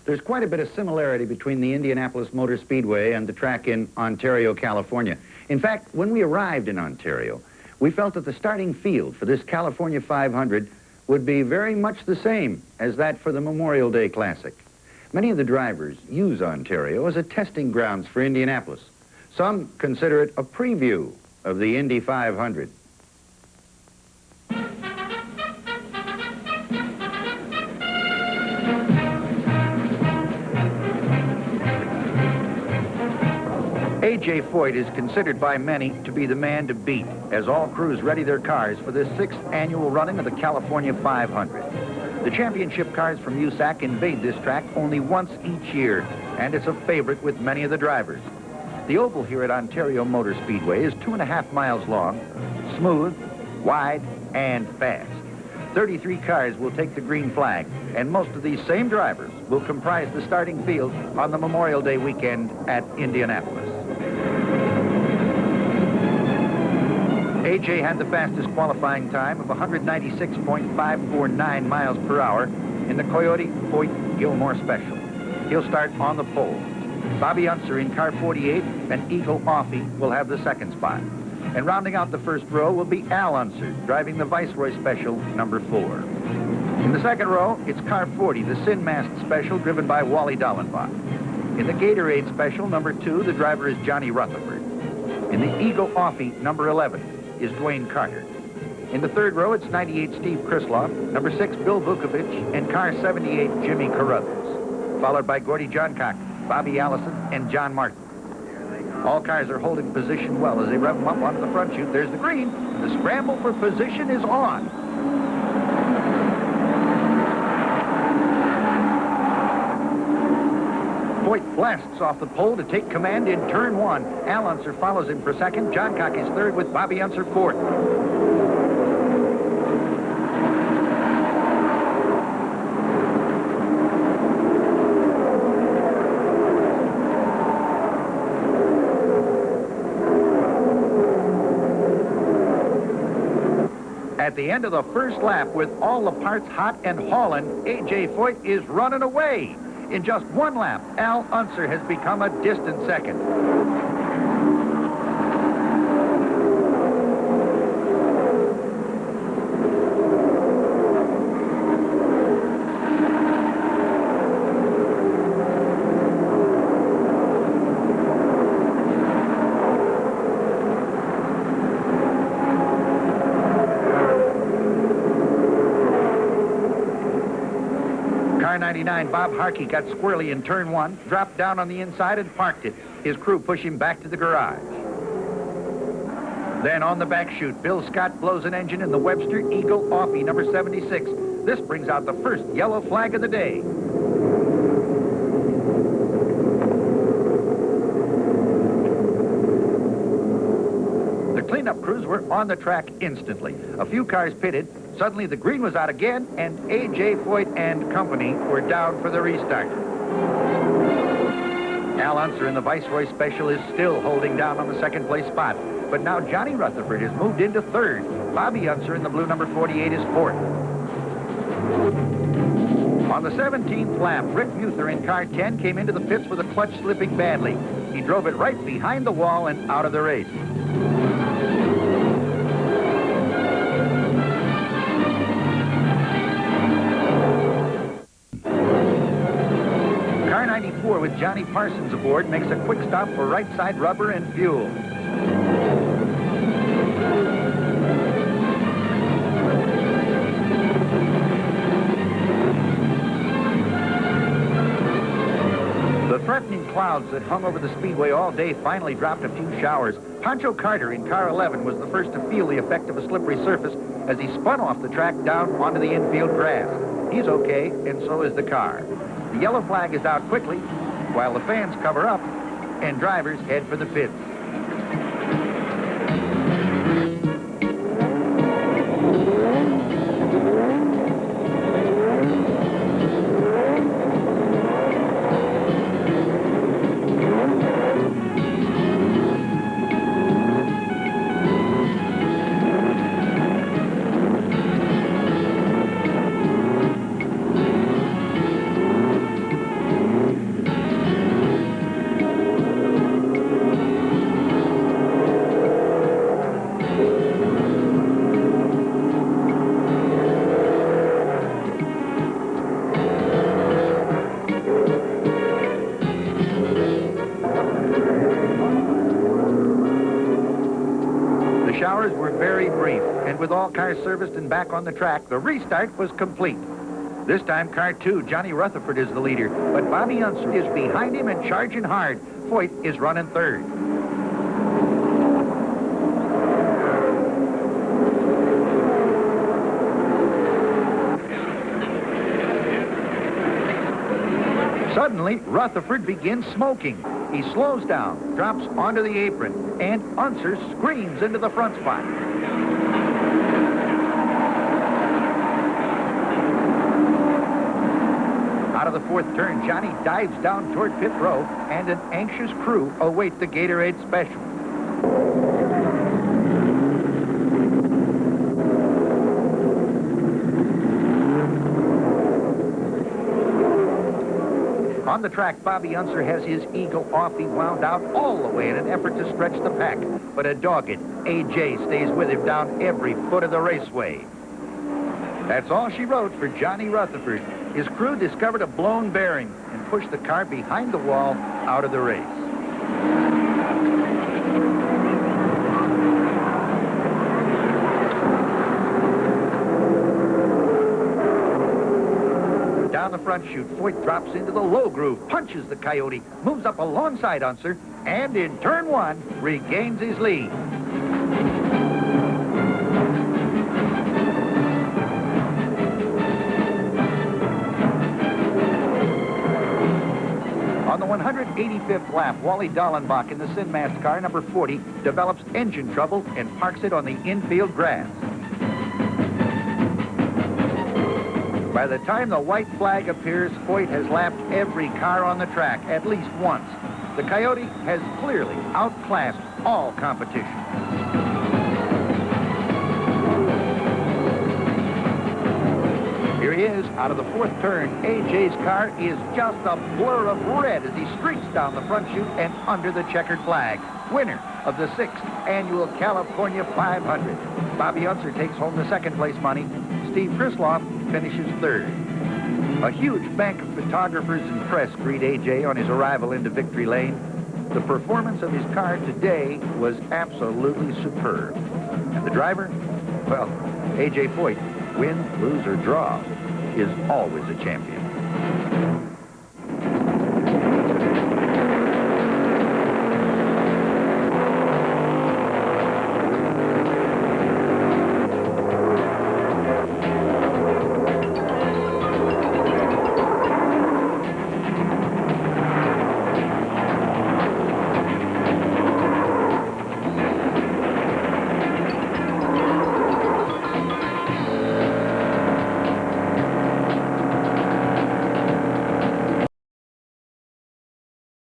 There's quite a bit of similarity between the Indianapolis Motor Speedway and the track in Ontario, California. In fact, when we arrived in Ontario, we felt that the starting field for this California 500 would be very much the same as that for the Memorial Day Classic. Many of the drivers use Ontario as a testing grounds for Indianapolis. Some consider it a preview of the Indy 500. A.J. Foyt is considered by many to be the man to beat, as all crews ready their cars for this 6th annual running of the California 500. The championship cars from USAC invade this track only once each year, and it's a favorite with many of the drivers. The oval here at Ontario Motor Speedway is 2.5 miles long, smooth, wide, and fast. 33 cars will take the green flag, and most of these same drivers will comprise the starting field on the Memorial Day weekend at Indianapolis. A.J. had the fastest qualifying time of 196.549 miles per hour in the Coyote Foyt Gilmore Special. He'll start on the pole. Bobby Unser in car 48 and Eagle Offie will have the second spot. And rounding out the first row will be Al Unser, driving the Viceroy Special number 4. In the second row, it's car 40, the Sin Masked Special, driven by Wally Dallenbach. In the Gatorade Special number 2, the driver is Johnny Rutherford. In the Eagle Offie number 11 is Dwayne Carter. In the third row, it's 98 Steve Krisloff, number 6 Bill Vukovich, and car 78 Jimmy Carruthers, followed by Gordy Johncock, Bobby Allison, and John Martin. All cars are holding position well as they rev them up onto the front chute. There's the green. The scramble for position is on. Foyt blasts off the pole to take command in turn 1. Al Unser follows him for second. Johncock is third with Bobby Unser fourth. At the end of the first lap, with all the parts hot and haulin', A.J. Foyt is running away. In just one lap, Al Unser has become a distant second. Car 99, Bob Harkey, got squirrely in turn 1, dropped down on the inside and parked it. His crew push him back to the garage. Then on the back chute, Bill Scott blows an engine in the Webster Eagle Offie number 76. This brings out the first yellow flag of the day. The cleanup crews were on the track instantly. A few cars pitted. Suddenly, the green was out again, and A.J. Foyt and company were down for the restart. Al Unser in the Viceroy Special is still holding down on the second place spot. But now Johnny Rutherford has moved into third. Bobby Unser in the blue number 48 is fourth. On the 17th lap, Rick Muther in car 10 came into the pits with a clutch slipping badly. He drove it right behind the wall and out of the race. Car 94 with Johnny Parsons aboard makes a quick stop for right side rubber and fuel. The threatening clouds that hung over the speedway all day finally dropped a few showers. Pancho Carter in car 11 was the first to feel the effect of a slippery surface as he spun off the track down onto the infield grass. He's okay, and so is the car. The yellow flag is out quickly, while the fans cover up and drivers head for the pits. showers were very brief, and with all cars serviced and back on the track, the restart was complete. This time, car 2, Johnny Rutherford, is the leader, but Bobby Unser is behind him and charging hard. Foyt is running third. Suddenly, Rutherford begins smoking. He slows down, drops onto the apron, and Unser screams into the front spot. Out of the fourth turn, Johnny dives down toward pit row, and an anxious crew await the Gatorade Special. On the track, Bobby Unser has his Eagle Offie wound out all the way in an effort to stretch the pack, but a dogged AJ stays with him down every foot of the raceway. That's all she wrote for Johnny Rutherford. His crew discovered a blown bearing and pushed the car behind the wall out of the race. Down the front chute, Foyt drops into the low groove, punches the Coyote, moves up alongside Unser, and in turn 1, regains his lead. On the 185th lap, Wally Dallenbach in the Sinmast car, number 40, develops engine trouble and parks it on the infield grass. By the time the white flag appears, Foyt has lapped every car on the track at least once. The Coyote has clearly outclassed all competition. Here he is, out of the fourth turn. AJ's car is just a blur of red as he streaks down the front chute and under the checkered flag. Winner of the 6th Annual California 500. Bobby Unser takes home the second place money. Steve Krisloff finishes third. A huge bank of photographers and press greet AJ on his arrival into victory lane. The performance of his car today was absolutely superb. And the driver? Well, AJ Foyt, win, lose, or draw, is always a champion.